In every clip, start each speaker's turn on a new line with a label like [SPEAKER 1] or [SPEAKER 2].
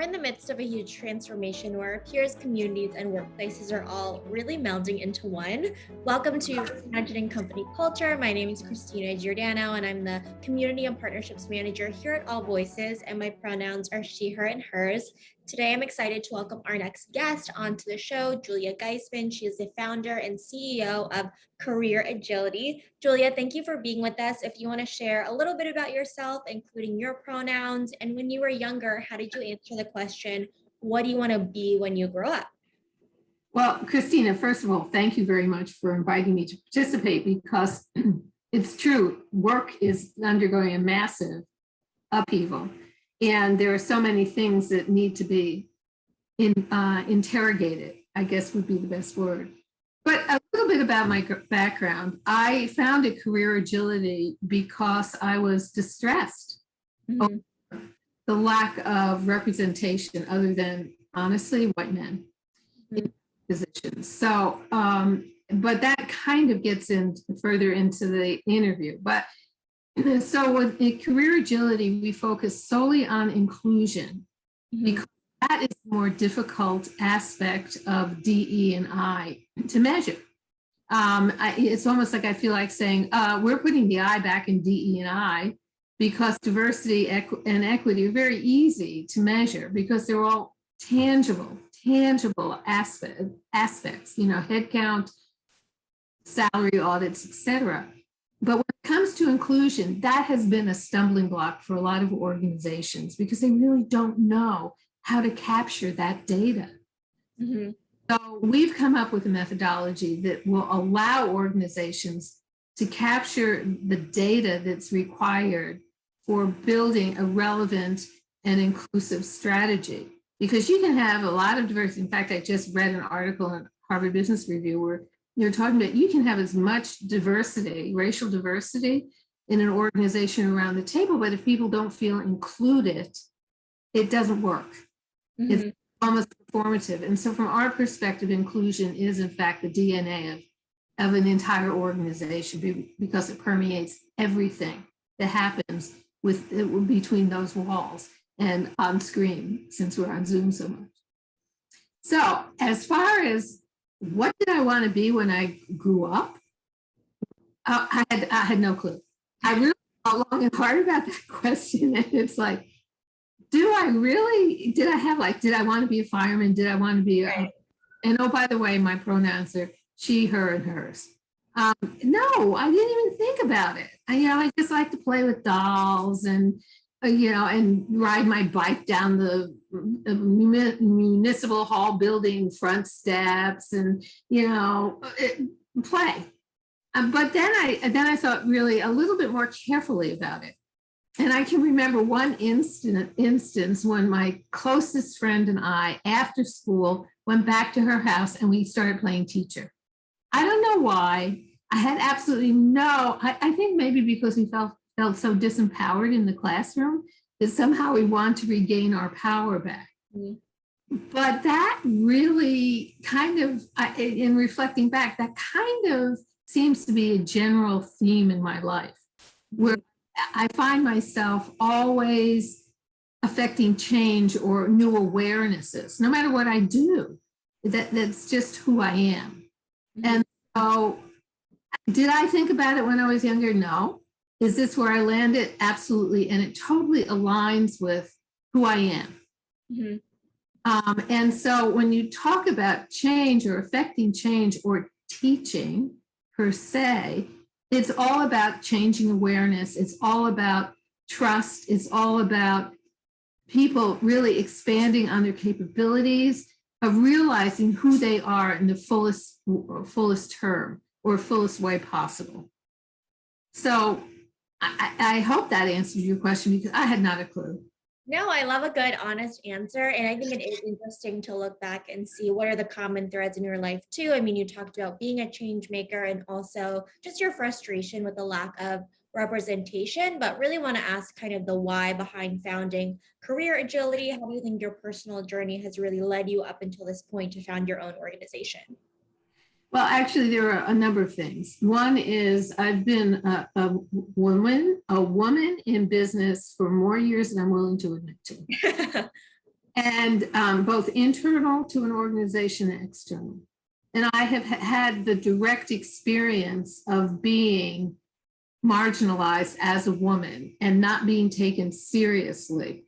[SPEAKER 1] We're in the midst of a huge transformation where our peers, communities, and workplaces are all really melding into one. Welcome to Reimagining Company Culture. My name is Christina Giordano, and I'm the Community and Partnerships Manager here at AllVoices, and my pronouns are she, her, and hers. Today, I'm excited to welcome our next guest onto the show, Julia Geisman. She is the founder and CEO of CareerAgility. Julia, thank you for being with us. If you want to share a little bit about yourself, including your pronouns, and when you were younger, how did you answer the question, what do you want to be when you grow up?
[SPEAKER 2] Well, Christina, first of all, thank you very much for inviting me to participate, because it's true, work is undergoing a massive upheaval. And there are so many things that need to be interrogated, I guess would be the best word. But a little bit about my background. I founded CareerAgility because I was distressed over the lack of representation other than, honestly, white men in positions. So, but that kind of gets in further into the interview. But so with CareerAgility, we focus solely on inclusion because that is the more difficult aspect of DE&I to measure. It's almost like I feel like saying, we're putting the I back in DE&I because diversity and equity are very easy to measure because they're all tangible aspects, headcount, salary audits, etc. But when it comes to inclusion, that has been a stumbling block for a lot of organizations because they really don't know how to capture that data. So we've come up with a methodology that will allow organizations to capture the data that's required for building a relevant and inclusive strategy. Because you can have a lot of diversity. In fact, I just read an article in Harvard Business Review where you're talking about you can have as much diversity, racial diversity in an organization around the table, but if people don't feel included, it doesn't work. It's almost performative. And so from our perspective, inclusion is in fact the DNA of an entire organization because it permeates everything that happens between those walls and on screen, since we're on Zoom so much. So as far as what did I want to be when I grew up? I had no clue. I really thought long and hard about that question. And it's like, did I want to be a fireman? Did I want to be and oh, by the way, my pronouns are she, her, and hers. No, I didn't even think about it. I just like to play with dolls and and ride my bike down the municipal hall building front steps and, play. But then I thought really a little bit more carefully about it. And I can remember one instance when my closest friend and I, after school, went back to her house and we started playing teacher. I don't know why. I had absolutely I think maybe because we felt so disempowered in the classroom that somehow we want to regain our power back. But that really kind of, in reflecting back, that kind of seems to be a general theme in my life, where I find myself always affecting change or new awarenesses, no matter what I do. That's just who I am. And so, did I think about it when I was younger? No. Is this where I landed? Absolutely. And it totally aligns with who I am. And so when you talk about change or affecting change or teaching per se, it's all about changing awareness. It's all about trust. It's all about people really expanding on their capabilities of realizing who they are in the fullest term or fullest way possible. So I hope that answers your question because I had not a clue.
[SPEAKER 1] No, I love a good, honest answer. And I think it is interesting to look back and see what are the common threads in your life too. I mean, you talked about being a change maker and also just your frustration with the lack of representation, but really want to ask kind of the why behind founding CareerAgility. How do you think your personal journey has really led you up until this point to found your own organization?
[SPEAKER 2] Well, actually, there are a number of things. One is I've been a woman in business for more years than I'm willing to admit to. and both internal to an organization and external. And I have had the direct experience of being marginalized as a woman and not being taken seriously,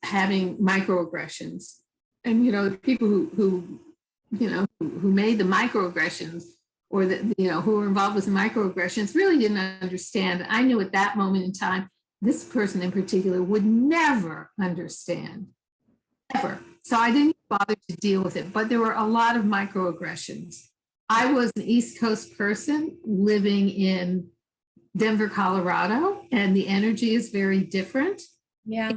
[SPEAKER 2] having microaggressions. And, the people who made the microaggressions, or who were involved with the microaggressions, really didn't understand. I knew at that moment in time, this person in particular would never understand, ever. So I didn't bother to deal with it, but there were a lot of microaggressions. I was an East Coast person living in Denver, Colorado, and the energy is very different.
[SPEAKER 1] Yeah.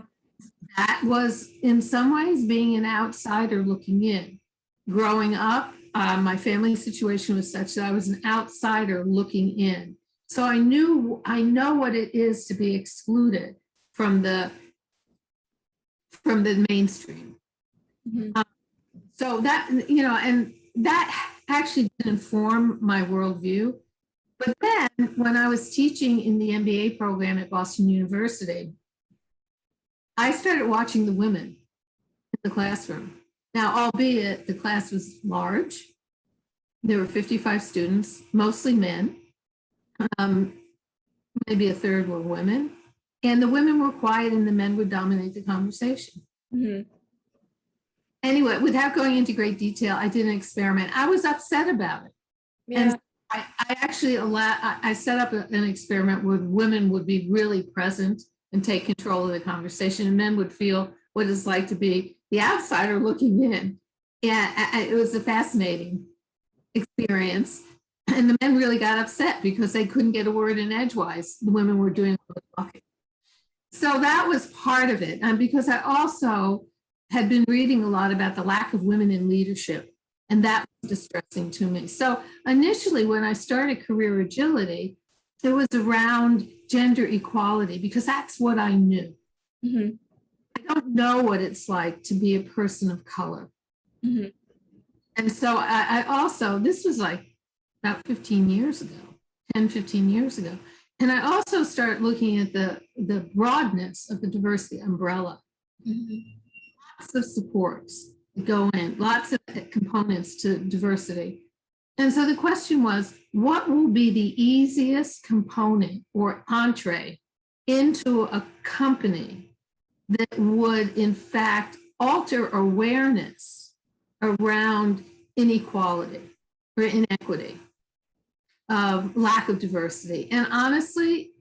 [SPEAKER 2] That was, in some ways, being an outsider looking in. Growing up, my family situation was such that I was an outsider looking in. So I know what it is to be excluded from the mainstream. So that, and that actually did inform my worldview. But then when I was teaching in the MBA program at Boston University, I started watching the women in the classroom. Now, albeit the class was large, there were 55 students, mostly men. Maybe a third were women. And the women were quiet and the men would dominate the conversation. Anyway, without going into great detail, I did an experiment. I was upset about it. Yeah. And I actually I set up an experiment where women would be really present and take control of the conversation, and men would feel what it's like to be the outsider looking in. Yeah, it was a fascinating experience. And the men really got upset because they couldn't get a word in edgewise. The women were doing all the talking. So that was part of it. And because I also had been reading a lot about the lack of women in leadership, and that was distressing to me. So initially, when I started CareerAgility, it was around gender equality because that's what I knew. I don't know what it's like to be a person of color. And so I also, this was like about 15 years ago, 10, 15 years ago. And I also started looking at the broadness of the diversity umbrella. Lots of supports go in, lots of components to diversity. And so the question was, what will be the easiest component or entree into a company that would, in fact, alter awareness around inequality or inequity, lack of diversity? And honestly,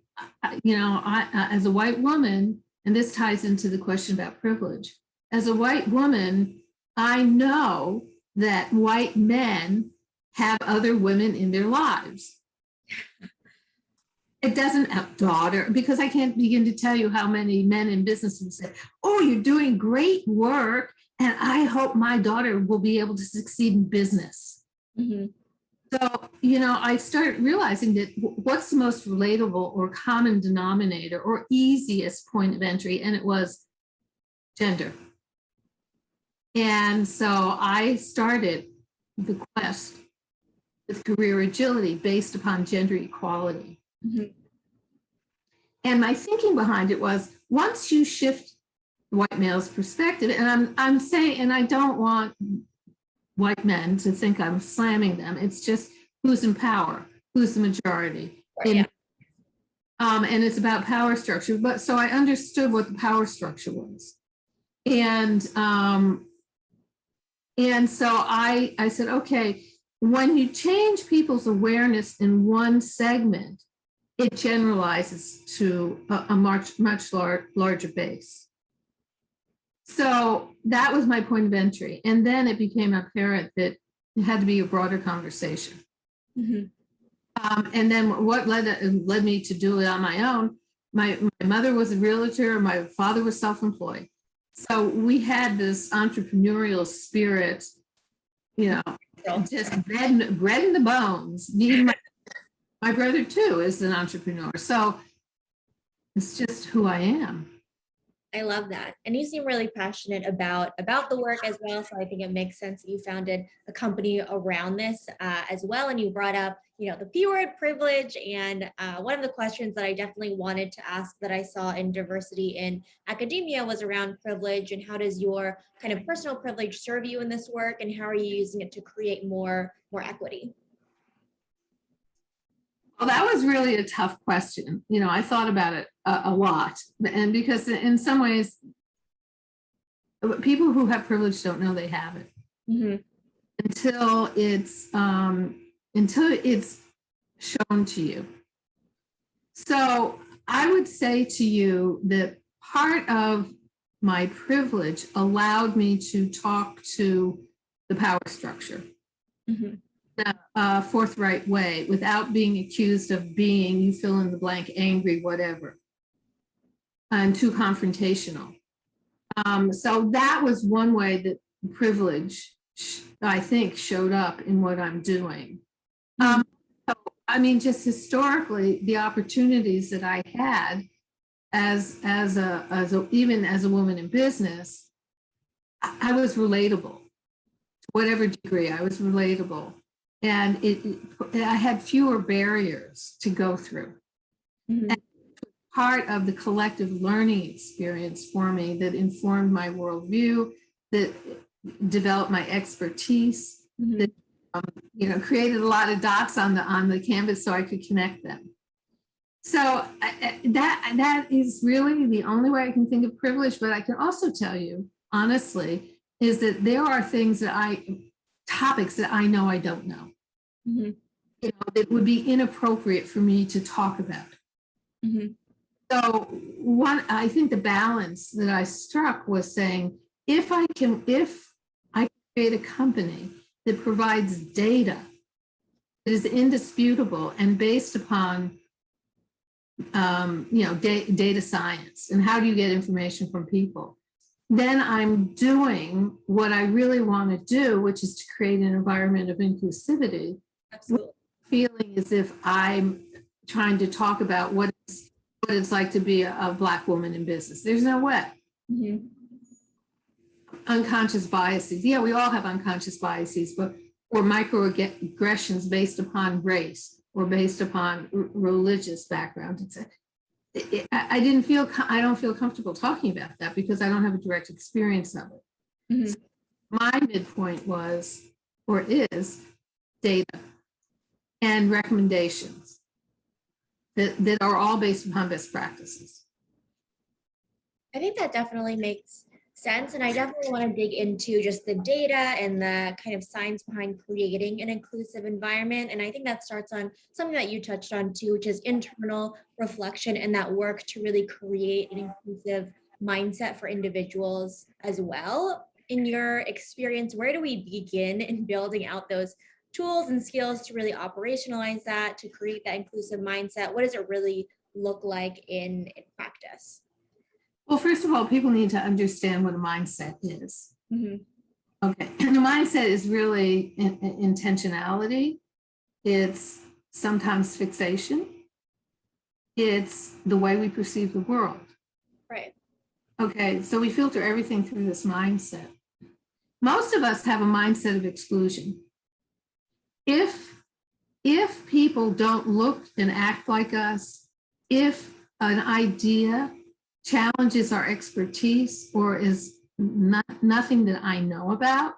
[SPEAKER 2] I, as a white woman, and this ties into the question about privilege, as a white woman, I know that white men have other women in their lives. It doesn't have daughter, because I can't begin to tell you how many men in business would say, oh, you're doing great work, and I hope my daughter will be able to succeed in business. So, I started realizing that what's the most relatable or common denominator or easiest point of entry, and it was gender. And so I started the quest with CareerAgility based upon gender equality. And my thinking behind it was, once you shift the white male's perspective, and I'm saying, and I don't want white men to think I'm slamming them, it's just who's in power, who's the majority. And it's about power structure. But so I understood what the power structure was. And so I said, okay, when you change people's awareness in one segment, it generalizes to a much larger base. So that was my point of entry. And then it became apparent that it had to be a broader conversation. And then what led me to do it on my own, my mother was a realtor, my father was self-employed. So we had this entrepreneurial spirit, just bread in the bones. My brother too is an entrepreneur. So it's just who I am.
[SPEAKER 1] I love that. And you seem really passionate about the work as well. So I think it makes sense that you founded a company around this as well. And you brought up, the P word, privilege. And one of the questions that I definitely wanted to ask that I saw in diversity in academia was around privilege, and how does your kind of personal privilege serve you in this work, and how are you using it to create more equity?
[SPEAKER 2] Well, that was really a tough question. I thought about it a lot. And because in some ways, people who have privilege don't know they have it until it's shown to you. So I would say to you that part of my privilege allowed me to talk to the power structure. Forthright way, without being accused of being, you fill in the blank, angry, whatever, and too confrontational. So that was one way that privilege, I think, showed up in what I'm doing. So, just historically, the opportunities that I had even as a woman in business, I was relatable. To whatever degree, I was relatable. And I had fewer barriers to go through. And part of the collective learning experience for me that informed my worldview, that developed my expertise, that created a lot of dots on the canvas so I could connect them. So that is really the only way I can think of privilege. But I can also tell you, honestly, is that there are topics that I know I don't know. It would be inappropriate for me to talk about. So I think the balance that I struck was saying, if I can create a company that provides data that is indisputable and based upon data science and how do you get information from people, then I'm doing what I really want to do, which is to create an environment of inclusivity. Absolutely. Feeling as if I'm trying to talk about what it's like to be a Black woman in business. There's no way. Unconscious biases. Yeah, we all have unconscious biases, or microaggressions based upon race or based upon religious background. I don't feel comfortable talking about that because I don't have a direct experience of it. So my midpoint was, or is, data and recommendations that are all based upon best practices.
[SPEAKER 1] I think that definitely makes sense. And I definitely want to dig into just the data and the kind of science behind creating an inclusive environment. And I think that starts on something that you touched on too, which is internal reflection and that work to really create an inclusive mindset for individuals as well. In your experience, where do we begin in building out those tools and skills to really operationalize that, to create that inclusive mindset? What does it really look like in practice?
[SPEAKER 2] Well, first of all, people need to understand what a mindset is. Okay, and the mindset is really intentionality. It's sometimes fixation. It's the way we perceive the world.
[SPEAKER 1] Right.
[SPEAKER 2] Okay, so we filter everything through this mindset. Most of us have a mindset of exclusion. If people don't look and act like us, if an idea challenges our expertise or is nothing that I know about,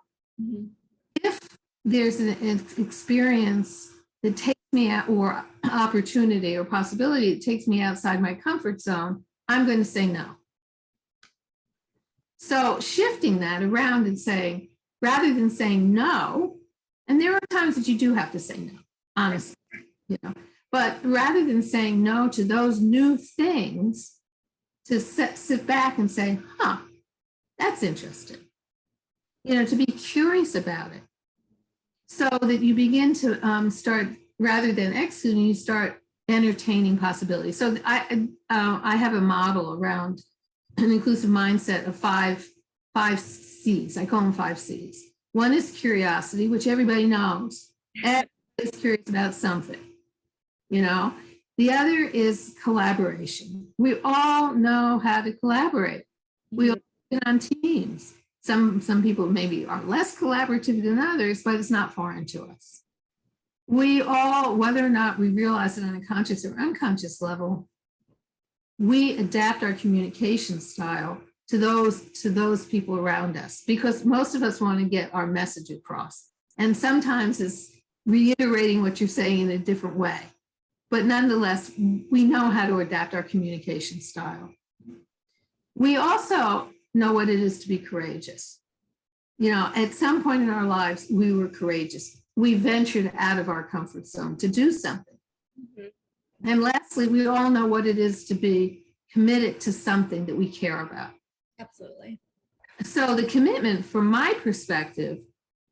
[SPEAKER 2] if there's an experience that takes me out, or opportunity or possibility that takes me outside my comfort zone, I'm going to say no. So shifting that around and saying, rather than saying no, and there are times that you do have to say no, honestly, but rather than saying no to those new things, to sit back and say, that's interesting, to be curious about it, so that you begin to start, rather than excluding, you start entertaining possibilities. So I have a model around an inclusive mindset of five C's. I call them 5 C's. One is curiosity, which everybody knows. Everybody's curious about something, The other is collaboration. We all know how to collaborate. We all get on teams. Some people maybe are less collaborative than others, but it's not foreign to us. We all, whether or not we realize it on a conscious or unconscious level, we adapt our communication style to those people around us, because most of us want to get our message across. And sometimes it's reiterating what you're saying in a different way. But nonetheless, we know how to adapt our communication style. We also know what it is to be courageous. You know, at some point in our lives, we were courageous. We ventured out of our comfort zone to do something. Mm-hmm. And lastly, we all know what it is to be committed to something that we care about.
[SPEAKER 1] Absolutely.
[SPEAKER 2] So the commitment, from my perspective,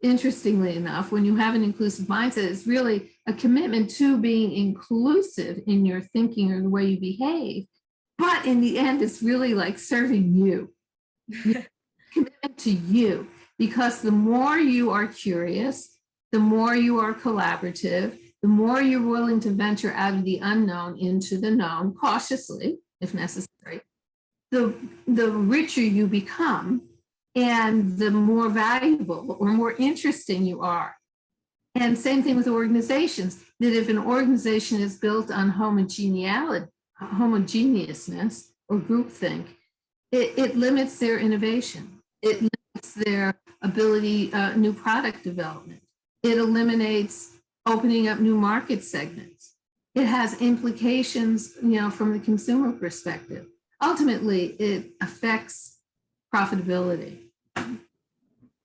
[SPEAKER 2] interestingly enough, when you have an inclusive mindset, is really a commitment to being inclusive in your thinking or the way you behave. But in the end, it's really like serving you. Commitment to you, because the more you are curious, the more you are collaborative, the more you're willing to venture out of the unknown into the known, cautiously, if necessary, the richer you become and the more valuable or more interesting you are. And same thing with organizations, that if an organization is built on homogeneousness or groupthink, it limits their innovation. It limits their ability, new product development. It eliminates opening up new market segments. It has implications, you know, from the consumer perspective. Ultimately, it affects profitability.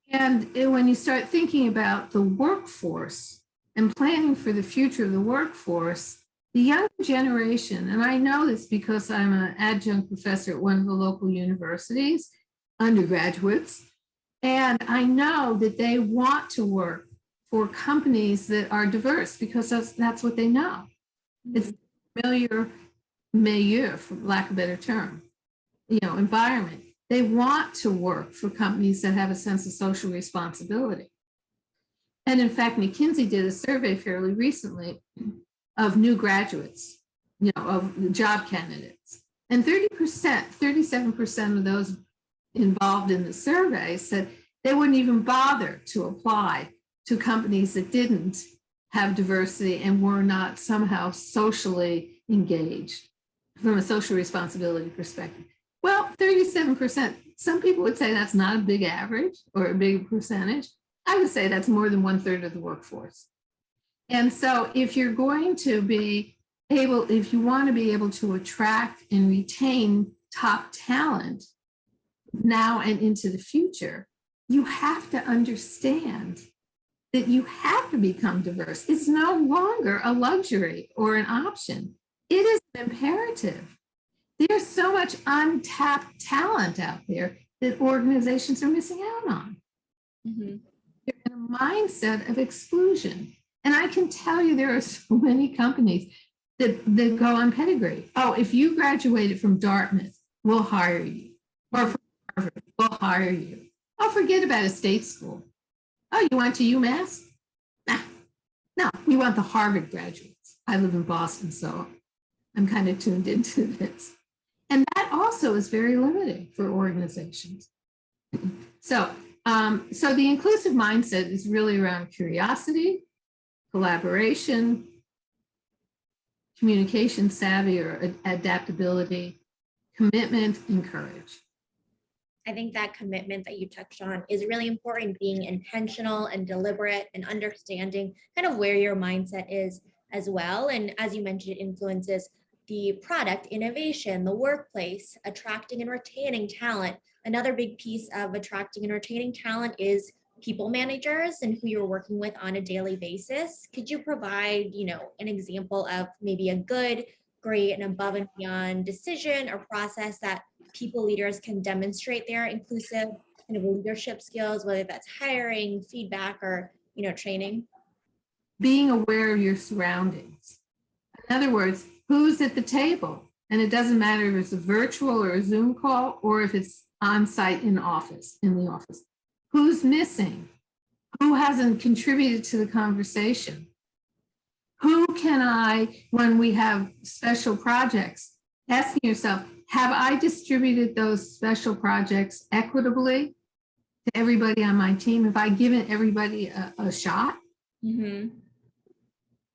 [SPEAKER 2] And when you start thinking about the workforce and planning for the future of the workforce, the younger generation, and I know this because I'm an adjunct professor at one of the local universities, undergraduates, and I know that they want to work for companies that are diverse because that's what they know. It's familiar milieu, for lack of a better term, you know, environment. They want to work for companies that have a sense of social responsibility. And in fact, McKinsey did a survey fairly recently of new graduates, you know, of job candidates. And 37% of those involved in the survey said they wouldn't even bother to apply to companies that didn't have diversity and were not somehow socially engaged from a social responsibility perspective. Well, 37%, some people would say that's not a big average or a big percentage. I would say that's more than 1/3 of the workforce. And so if you're going to be able, if you want to be able to attract and retain top talent now and into the future, you have to understand that you have to become diverse. It's no longer a luxury or an option. It is an imperative. There's so much untapped talent out there that organizations are missing out on. Mm-hmm. They're in a mindset of exclusion. And I can tell you there are so many companies that go on pedigree. Oh, if you graduated from Dartmouth, we'll hire you. Or from Harvard, we'll hire you. Oh, forget about a state school. Oh, you went to UMass? Nah. No, we want the Harvard graduates. I live in Boston, so I'm kind of tuned into this. And that also is very limiting for organizations. So the inclusive mindset is really around curiosity, collaboration, communication savvy or adaptability, commitment, and courage.
[SPEAKER 1] I think that commitment that you touched on is really important, being intentional and deliberate and understanding kind of where your mindset is as well. And as you mentioned, it influences the product, innovation, the workplace, attracting and retaining talent. Another big piece of attracting and retaining talent is people managers and who you're working with on a daily basis. Could you provide, you know, an example of maybe a good, great, and above and beyond decision or process that people leaders can demonstrate their inclusive kind of leadership skills, whether that's hiring, feedback, or, you know, training?
[SPEAKER 2] Being aware of your surroundings. In other words, who's at the table? And it doesn't matter if it's a virtual or a Zoom call or if it's on site in the office. Who's missing? Who hasn't contributed to the conversation? Who can I, when we have special projects, asking yourself, have I distributed those special projects equitably to everybody on my team? Have I given everybody a shot?
[SPEAKER 1] Mm-hmm.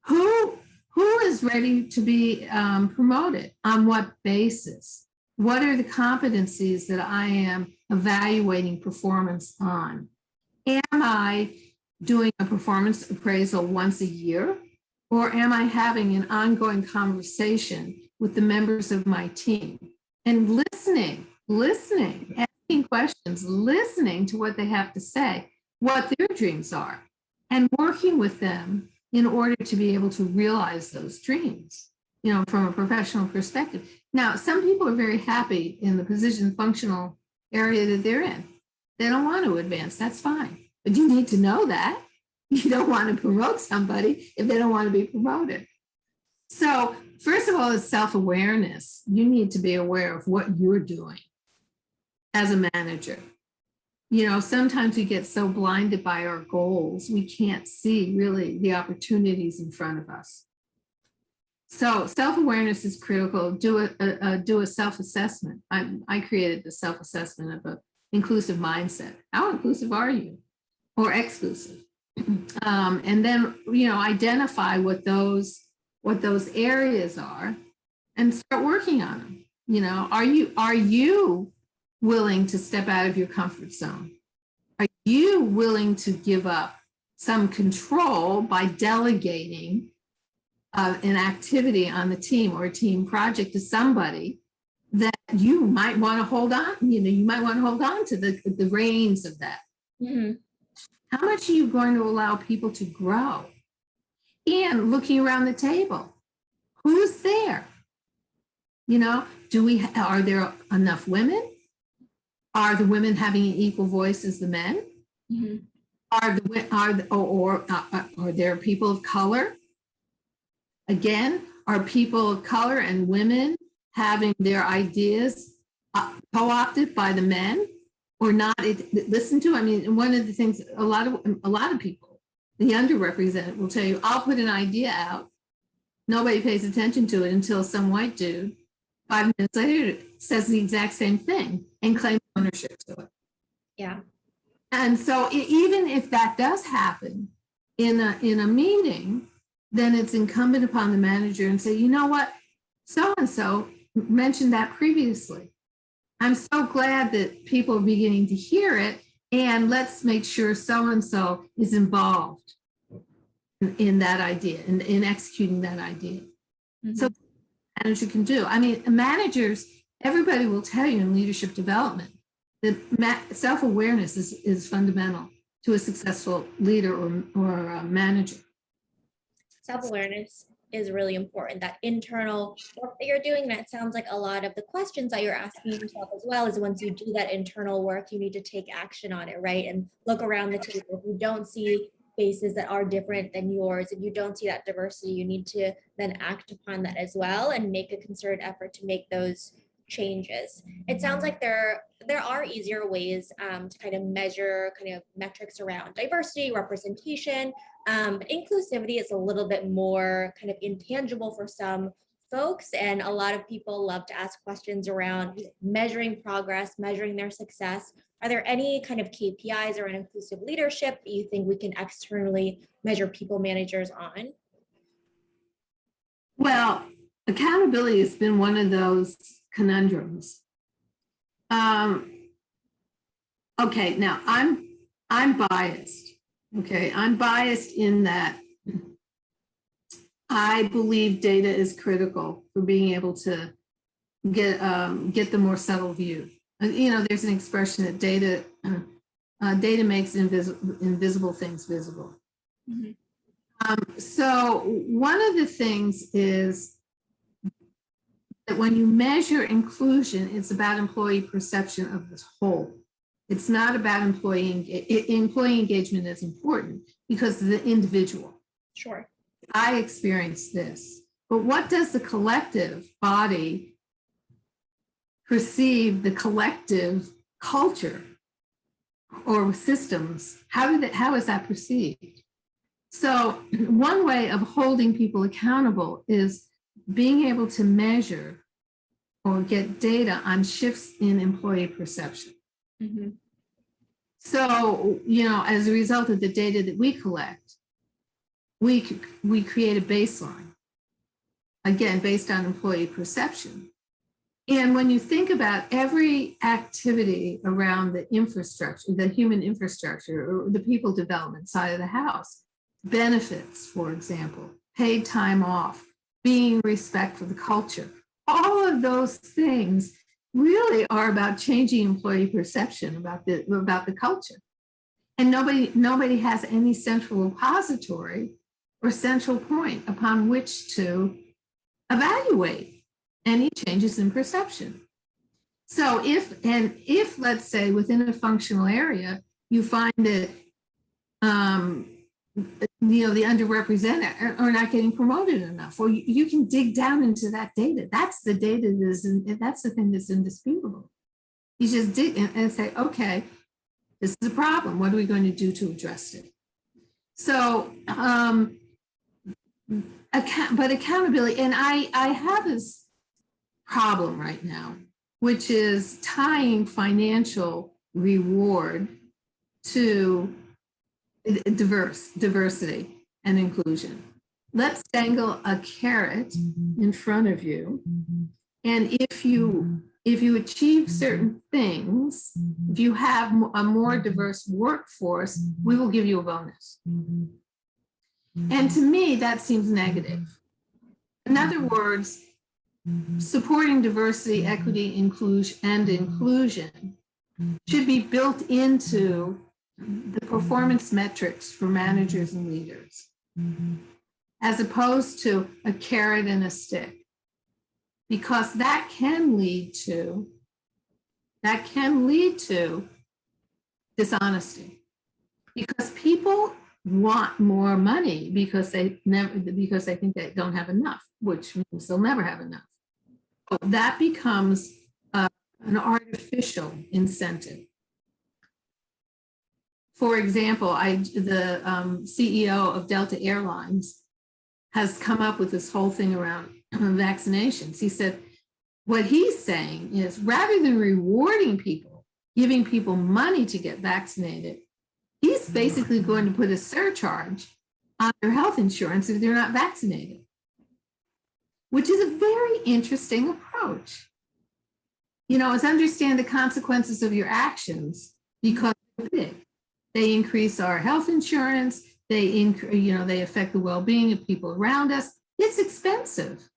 [SPEAKER 2] Who is ready to be promoted? On what basis? What are the competencies that I am evaluating performance on? Am I doing a performance appraisal once a year? Or am I having an ongoing conversation with the members of my team and listening, asking questions, listening to what they have to say, what their dreams are, and working with them in order to be able to realize those dreams, from a professional perspective. Now, some people are very happy in the position functional area that they're in. They don't want to advance. That's fine. But you need to know that. You don't want to promote somebody if they don't want to be promoted. So first of all, is self-awareness. You need to be aware of what you're doing as a manager. Sometimes we get so blinded by our goals, we can't see really the opportunities in front of us. So self-awareness is critical. Do a self-assessment. I created the self-assessment of an inclusive mindset. How inclusive are you? Or exclusive? And then, identify what those areas are and start working on them. Are you willing to step out of your comfort zone? Are you willing to give up some control by delegating an activity on the team or a team project to somebody that you might want to hold on? You might want to hold on to the reins of that.
[SPEAKER 1] Mm-hmm.
[SPEAKER 2] How much are you going to allow people to grow? And looking around the table, who's there? Are there enough women? Are the women having an equal voice as the men?
[SPEAKER 1] Mm-hmm.
[SPEAKER 2] Are there people of color? Again, are people of color and women having their ideas co-opted by the men? Or not listened to? One of the things a lot of people, the underrepresented, will tell you, I'll put an idea out. Nobody pays attention to it until some white dude 5 minutes later says the exact same thing and claims ownership to it.
[SPEAKER 1] Yeah.
[SPEAKER 2] And so even if that does happen in a meeting, then it's incumbent upon the manager and say, you know what, so-and-so mentioned that previously. I'm so glad that people are beginning to hear it, and let's make sure so-and-so is involved in that idea, in executing that idea. Mm-hmm. So manager can do. Managers, everybody will tell you in leadership development that self-awareness is fundamental to a successful leader or a manager.
[SPEAKER 1] Self-awareness is really important. That internal work that you're doing, that sounds like a lot of the questions that you're asking yourself as well, is once you do that internal work, you need to take action on it, right? And look around the table. If you don't see faces that are different than yours, if you don't see that diversity, you need to then act upon that as well and make a concerted effort to make those changes. It sounds like there are easier ways to kind of measure kind of metrics around diversity, representation. Inclusivity is a little bit more kind of intangible for some folks, and a lot of people love to ask questions around measuring progress, measuring their success. Are there any kind of KPIs around inclusive leadership that you think we can externally measure people managers on?
[SPEAKER 2] Well, accountability has been one of those conundrums. Okay, now I'm biased. Okay, I'm biased in that I believe data is critical for being able to get the more subtle view. There's an expression that data makes invisible things visible. Mm-hmm. So one of the things is that when you measure inclusion, it's about employee perception of the whole. It's not about employee engagement is important because of the individual.
[SPEAKER 1] Sure.
[SPEAKER 2] I experienced this, but what does the collective body perceive the collective culture or systems? How is that perceived? So one way of holding people accountable is being able to measure or get data on shifts in employee perception.
[SPEAKER 1] Mm-hmm.
[SPEAKER 2] So, as a result of the data that we collect, we create a baseline, again, based on employee perception. And when you think about every activity around the infrastructure, the human infrastructure, or the people development side of the house, benefits, for example, paid time off, being respectful of the culture, all of those things really are about changing employee perception about the culture. And nobody has any central repository or central point upon which to evaluate any changes in perception. So if let's say within a functional area, you find that the underrepresented are not getting promoted enough, or you can dig down into that data. That's the data that's the thing that's indisputable. You just dig in and say, okay, this is a problem. What are we going to do to address it? So, but accountability, and I have this problem right now, which is tying financial reward to diversity and inclusion. Let's dangle a carrot in front of you, and if you achieve certain things, if you have a more diverse workforce, we will give you a bonus. And to me, that seems negative. In other words, supporting diversity, equity, inclusion should be built into the performance metrics for managers and leaders, as opposed to a carrot and a stick, because that can lead to dishonesty, because people want more money because they think they don't have enough, which means they'll never have enough. So that becomes an artificial incentive. For example, the CEO of Delta Airlines has come up with this whole thing around vaccinations. He said, what he's saying is, rather than rewarding people, giving people money to get vaccinated, he's basically going to put a surcharge on their health insurance if they're not vaccinated, which is a very interesting approach. It's understand the consequences of your actions, because they're big. They increase our health insurance. They affect the well-being of people around us. It's expensive.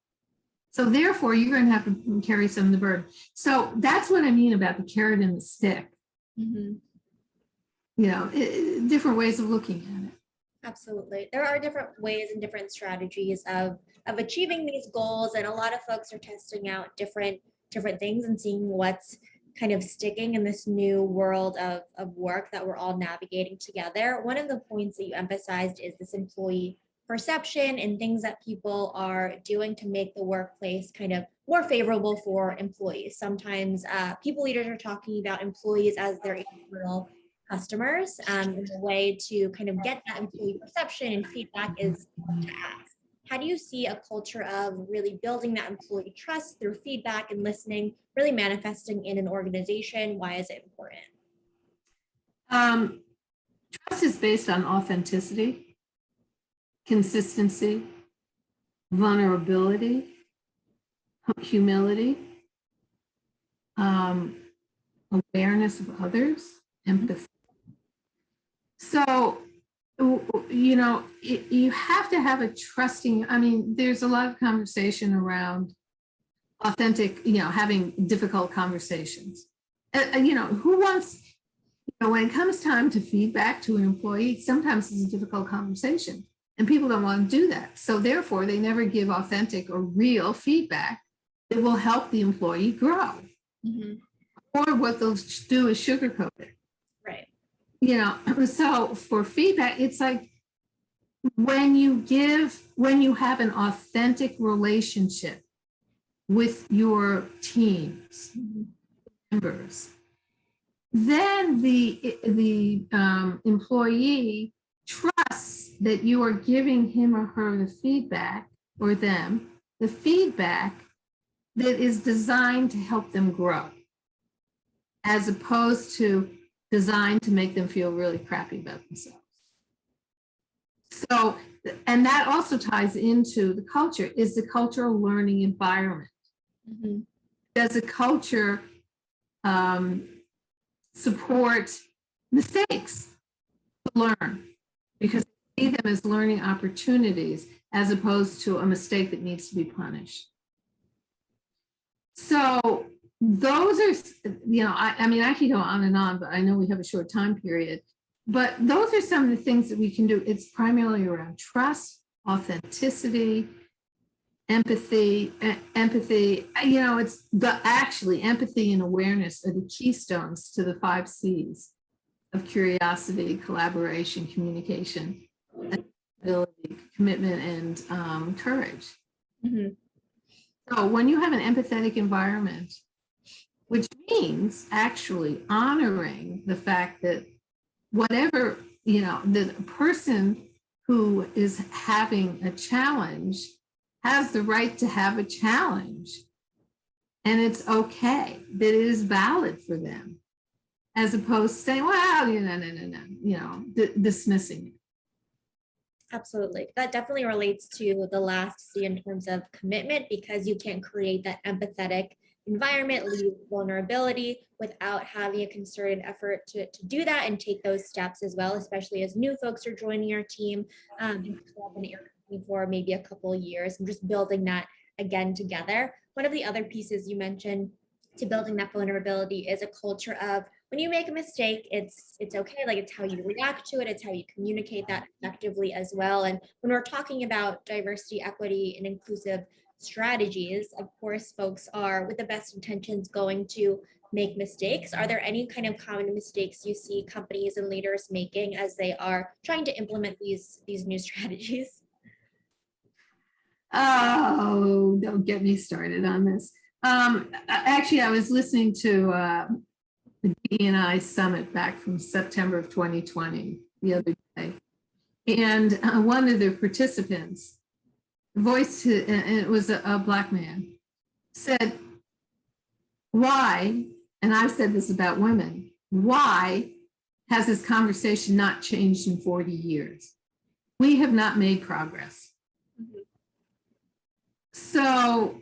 [SPEAKER 2] So therefore, you're going to have to carry some of the burden. So that's what I mean about the carrot and the stick.
[SPEAKER 1] Mm-hmm.
[SPEAKER 2] Different ways of looking at it.
[SPEAKER 1] Absolutely. There are different ways and different strategies of achieving these goals. And a lot of folks are testing out different things and seeing what's kind of sticking in this new world of work that we're all navigating together. One of the points that you emphasized is this employee perception and things that people are doing to make the workplace kind of more favorable for employees. Sometimes people leaders are talking about employees as their internal customers. And the way to kind of get that employee perception and feedback is to ask. How do you see a culture of really building that employee trust through feedback and listening, really manifesting in an organization? Why is it important?
[SPEAKER 2] Trust is based on authenticity, consistency, vulnerability, humility, awareness of others, empathy. So, you have to have a trusting, there's a lot of conversation around authentic, having difficult conversations. Who wants, when it comes time to feedback to an employee, sometimes it's a difficult conversation and people don't want to do that. So therefore, they never give authentic or real feedback that will help the employee grow. Mm-hmm. Or what they'll do is sugarcoat it.
[SPEAKER 1] Right.
[SPEAKER 2] So for feedback, it's like when you have an authentic relationship with your teams, members, then the employee trusts that you are giving him or her the feedback, or them, the feedback that is designed to help them grow, as opposed to designed to make them feel really crappy about themselves. So, and that also ties into the culture. Is the culture a learning environment? Mm-hmm. Does a culture support mistakes to learn? Because they see them as learning opportunities as opposed to a mistake that needs to be punished. So those are, I mean, I could go on and on, but I know we have a short time period. But those are some of the things that we can do. It's primarily around trust, authenticity, empathy. It's actually empathy and awareness are the keystones to the 5 C's of curiosity, collaboration, communication, ability, commitment, and courage. Mm-hmm. So when you have an empathetic environment, which means actually honoring the fact that whatever, the person who is having a challenge has the right to have a challenge, and it's okay, that it is valid for them, as opposed to saying, well, dismissing it.
[SPEAKER 1] Absolutely. That definitely relates to the last C in terms of commitment, because you can't create that empathetic environment, lead with vulnerability, without having a concerted effort to do that and take those steps as well, especially as new folks are joining your team and in your company for maybe a couple of years, and just building that again together. One of the other pieces you mentioned to building that vulnerability is a culture of, when you make a mistake, it's okay. Like, it's how you react to it. It's how you communicate that effectively as well. And when we're talking about diversity, equity, and inclusive strategies, of course, folks are, with the best intentions, going to make mistakes. Are there any kind of common mistakes you see companies and leaders making as they are trying to implement these new strategies?
[SPEAKER 2] Oh, don't get me started on this. Actually, I was listening to the D&I Summit back from September of 2020 the other day. And one of the participants voiced, and it was a Black man, said, why, and I've said this about women, why has this conversation not changed in 40 years? We have not made progress. Mm-hmm. So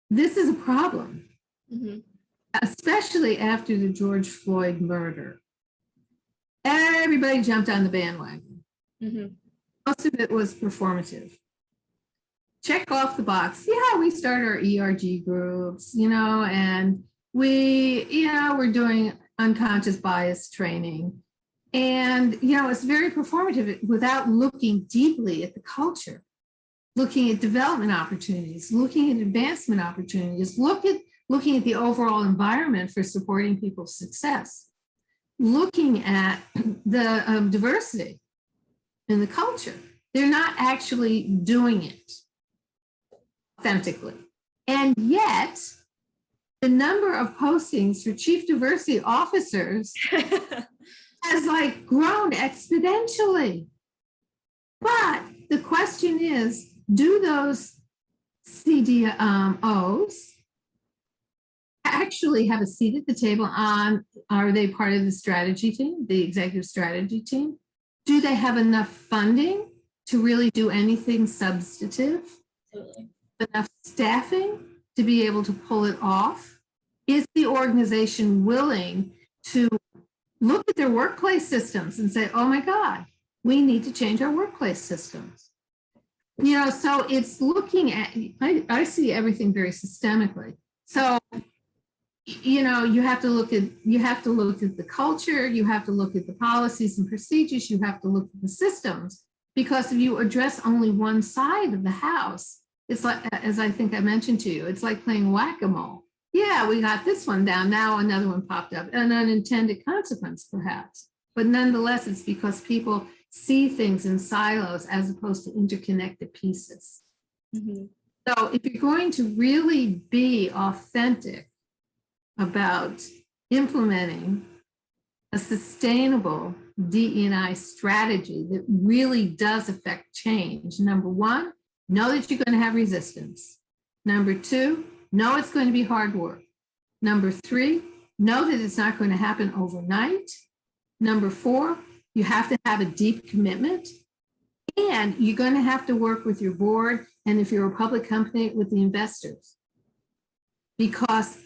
[SPEAKER 2] this is a problem. Mm-hmm. Especially after the George Floyd murder. Everybody jumped on the bandwagon. Mm-hmm. Most of it was performative. Check off the box. Yeah, we started our ERG groups, and we're doing unconscious bias training. And, it's very performative without looking deeply at the culture, looking at development opportunities, looking at advancement opportunities, looking at the overall environment for supporting people's success, looking at the diversity in the culture. They're not actually doing it authentically. And yet, the number of postings for chief diversity officers has grown exponentially. But the question is, do those CDOs actually have a seat at the table are they part of the strategy team, the executive strategy team? Do they have enough funding to really do anything substantive? Absolutely. Enough staffing to be able to pull it off? Is the organization willing to look at their workplace systems and say, oh my God, we need to change our workplace systems? So it's looking at, I see everything very systemically. So you have to look at the culture, you have to look at the policies and procedures, you have to look at the systems, because if you address only one side of the house, it's like, as I think I mentioned to you, it's like playing whack-a-mole. Yeah, we got this one down, now another one popped up, an unintended consequence perhaps, but nonetheless, it's because people see things in silos as opposed to interconnected pieces. Mm-hmm. So if you're going to really be authentic about implementing a sustainable DE&I strategy that really does affect change, number one, know that you're going to have resistance. Number two, know it's going to be hard work. Number three, know that it's not going to happen overnight. Number four, you have to have a deep commitment, and you're going to have to work with your board, and if you're a public company, with the investors, because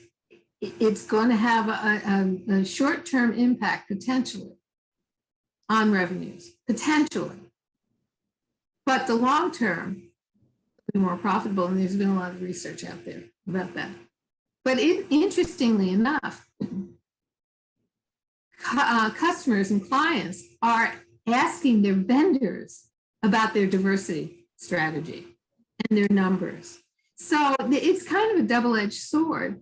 [SPEAKER 2] it's going to have a short-term impact potentially on revenues, potentially. But the long term will be more profitable, and there's been a lot of research out there about that. But interestingly enough, customers and clients are asking their vendors about their diversity strategy and their numbers. So it's kind of a double-edged sword,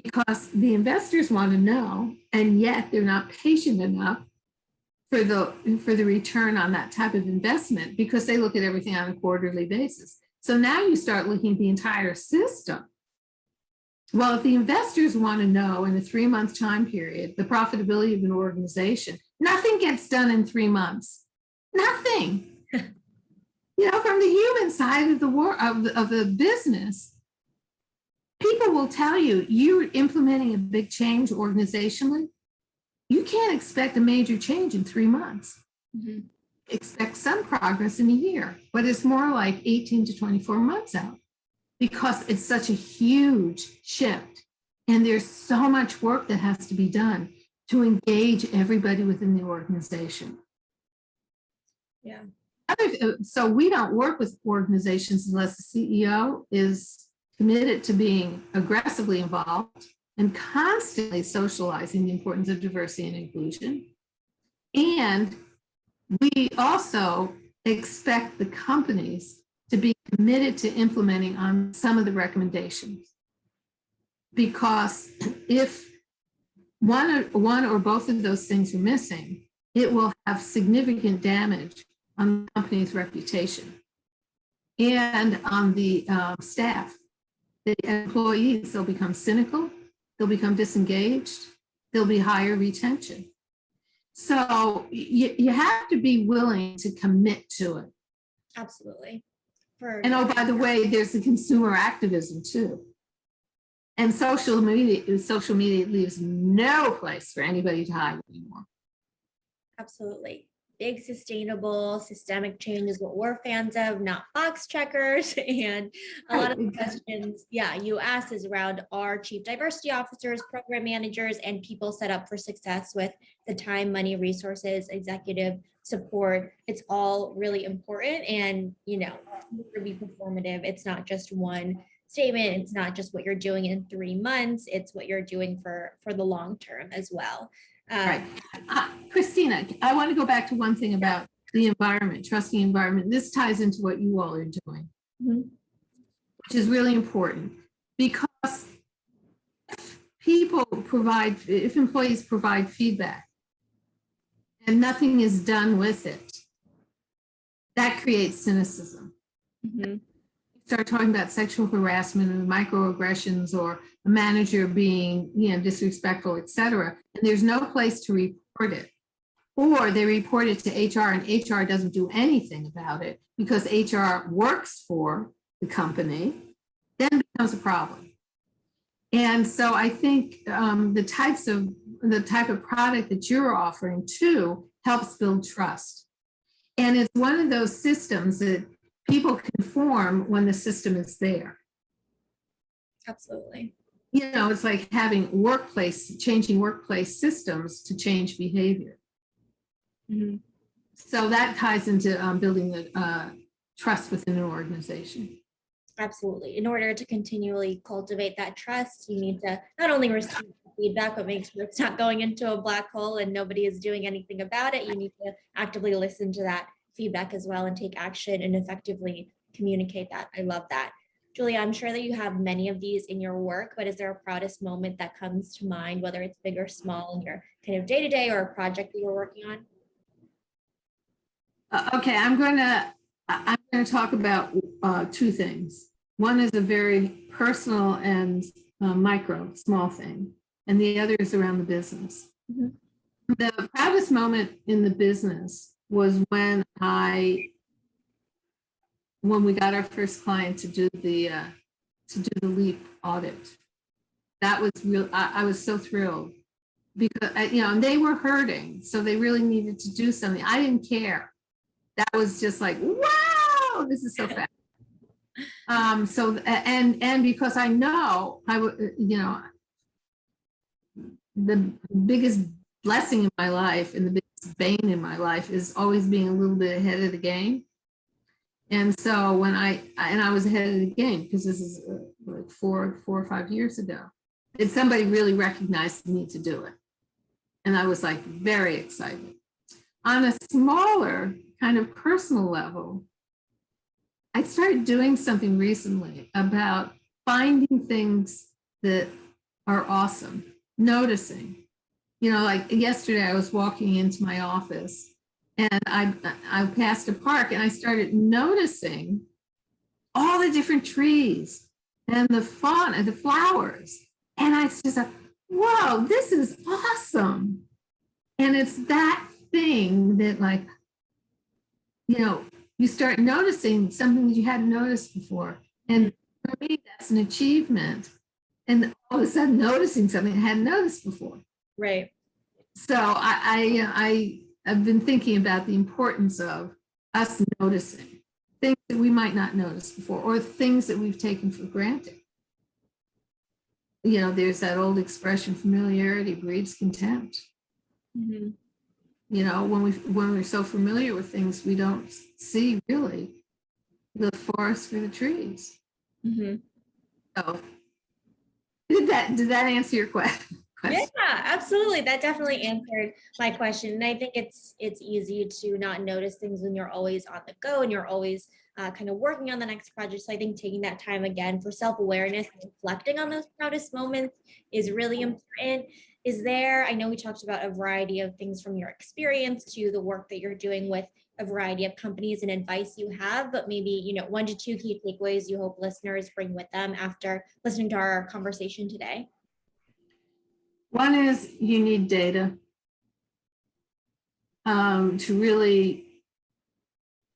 [SPEAKER 2] because the investors want to know, and yet they're not patient enough for the return on that type of investment, because they look at everything on a quarterly basis. So now you start looking at the entire system. Well, if the investors want to know in a 3-month time period the profitability of an organization, nothing gets done in 3 months. Nothing. From the human side of the business, people will tell you, you're implementing a big change organizationally. You can't expect a major change in 3 months. Mm-hmm. Expect some progress in a year, but it's more like 18 to 24 months out, because it's such a huge shift. And there's so much work that has to be done to engage everybody within the organization.
[SPEAKER 1] Yeah.
[SPEAKER 2] So we don't work with organizations unless the CEO is committed to being aggressively involved and constantly socializing the importance of diversity and inclusion. And we also expect the companies to be committed to implementing on some of the recommendations. Because if one or both of those things are missing, it will have significant damage on the company's reputation and on the staff. The employees, they'll become cynical, they'll become disengaged, there'll be higher retention. So you have to be willing to commit to it.
[SPEAKER 1] Absolutely.
[SPEAKER 2] And oh, by the way, there's the consumer activism too. And social media leaves no place for anybody to hide anymore.
[SPEAKER 1] Absolutely. Big, sustainable, systemic change is what we're fans of, not box checkers. And a lot of the questions, you asked is around our chief diversity officers, program managers, and people set up for success with the time, money, resources, executive support. It's all really important. And, to be performative, it's not just one statement. It's not just what you're doing in 3 months. It's what you're doing for the long term as well.
[SPEAKER 2] Right. Christina, I want to go back to one thing about the environment, trusting environment. This ties into what you all are doing, mm-hmm. which is really important, because if employees provide feedback and nothing is done with it, that creates cynicism. Mm-hmm. Start talking about sexual harassment and microaggressions, or a manager being, disrespectful, et cetera, and there's no place to report it, or they report it to HR and HR doesn't do anything about it because HR works for the company, then it becomes a problem. And so I think the type of product that you're offering too helps build trust. And it's one of those systems that people can form when the system is there.
[SPEAKER 1] Absolutely.
[SPEAKER 2] It's like having changing workplace systems to change behavior. Mm-hmm. So that ties into building the trust within an organization.
[SPEAKER 1] Absolutely. In order to continually cultivate that trust, you need to not only receive feedback, but make sure it's not going into a black hole and nobody is doing anything about it. You need to actively listen to that feedback as well and take action and effectively communicate that. I love that. Julia, I'm sure that you have many of these in your work, but is there a proudest moment that comes to mind, whether it's big or small, in your kind of day-to-day or a project that you're working on?
[SPEAKER 2] Okay, I'm going to talk about two things. One is a very personal and small thing, and the other is around the business. Mm-hmm. The proudest moment in the business was when we got our first client to do the to do the LEAP audit. That was real. I was so thrilled because, and they were hurting. So they really needed to do something. I didn't care. That was just like, wow, this is so fast. And because I know I would, the biggest blessing in my life and the biggest bane in my life is always being a little bit ahead of the game. And so when I was ahead of the game, because this is like 4 or 5 years ago, and somebody really recognized the need to do it. And I was like very excited. On a smaller kind of personal level, I started doing something recently about finding things that are awesome, noticing. Like yesterday I was walking into my office and I passed a park and I started noticing all the different trees and the fauna, the flowers. And I just thought, whoa, this is awesome. And it's that thing that, like, you start noticing something that you hadn't noticed before. And for me, that's an achievement. And all of a sudden noticing something I hadn't noticed before.
[SPEAKER 1] Right.
[SPEAKER 2] So I've been thinking about the importance of us noticing things that we might not notice before, or things that we've taken for granted. There's that old expression, familiarity breeds contempt.
[SPEAKER 1] Mm-hmm.
[SPEAKER 2] When we're so familiar with things, we don't see really the forest for the trees.
[SPEAKER 1] Mm-hmm.
[SPEAKER 2] So did that answer your question?
[SPEAKER 1] Yeah, absolutely. That definitely answered my question. And I think it's easy to not notice things when you're always on the go and you're always kind of working on the next project. So I think taking that time again for self-awareness and reflecting on those proudest moments is really important. I know we talked about a variety of things from your experience to the work that you're doing with a variety of companies and advice you have, but maybe, 1 to 2 key takeaways you hope listeners bring with them after listening to our conversation today.
[SPEAKER 2] One is you need data to really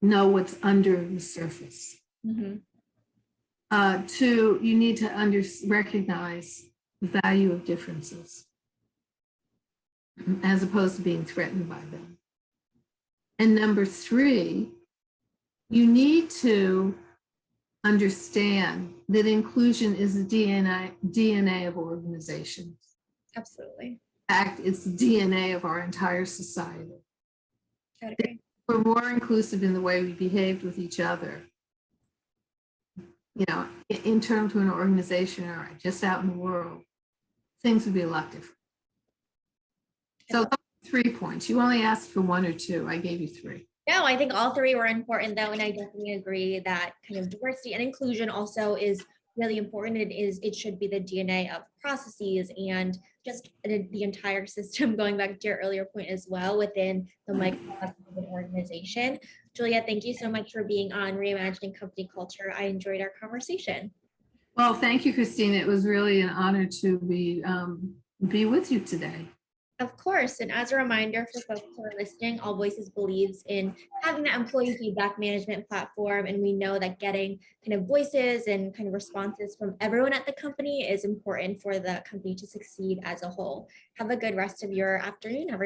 [SPEAKER 2] know what's under the surface.
[SPEAKER 1] Mm-hmm.
[SPEAKER 2] 2, you need to recognize the value of differences as opposed to being threatened by them. And number 3, you need to understand that inclusion is the DNA of organizations.
[SPEAKER 1] Absolutely.
[SPEAKER 2] In fact, it's the DNA of our entire society.
[SPEAKER 1] Okay.
[SPEAKER 2] We're more inclusive in the way we behaved with each other, in terms of an organization or just out in the world, things would be a lot different. So those are 3 points. You only asked for 1 or 2. I gave you 3.
[SPEAKER 1] No, I think all 3 were important though. And I definitely agree that kind of diversity and inclusion also is really important. It should be the DNA of processes and just the entire system, going back to your earlier point as well, within the microcosm of an organization. Julia, thank you so much for being on Reimagining Company Culture. I enjoyed our conversation.
[SPEAKER 2] Well, thank you, Christine. It was really an honor to be with you today.
[SPEAKER 1] Of course. And as a reminder for folks who are listening, AllVoices believes in having that employee feedback management platform. And we know that getting kind of voices and kind of responses from everyone at the company is important for the company to succeed as a whole. Have a good rest of your afternoon, everyone.